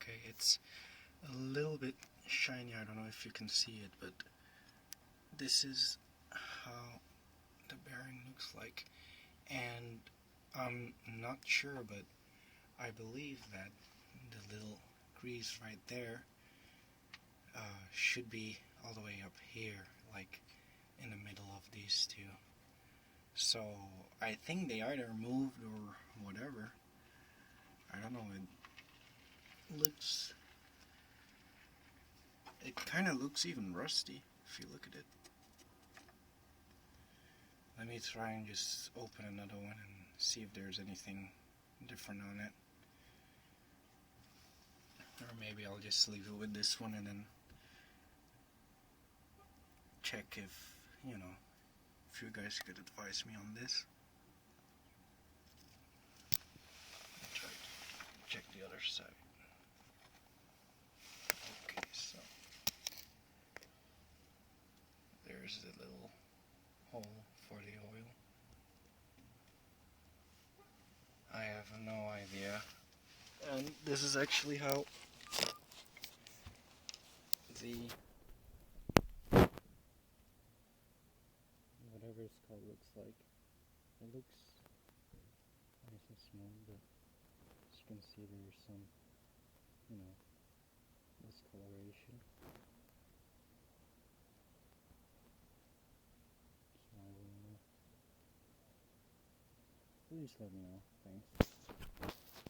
Okay, it's a little bit shiny. I don't know if you can see it, but this is how the bearing looks like. And I'm not sure, but I believe that the little grease right there should be all the way up here, like in the middle of these two. So I think they either moved or whatever. I don't know. It kind of looks even rusty if you look at it. Let me try and just open another one and see if there's anything different on it. Or maybe I'll just leave it with this one and then check if, if you guys could advise me on this. Try to check the other side. Okay, so there's the little hole for the oil. I have no idea. And this is actually how the whatever it's called looks like. It looks nice and smooth, but as you can see there's some, discoloration. So I don't know. Please let me know.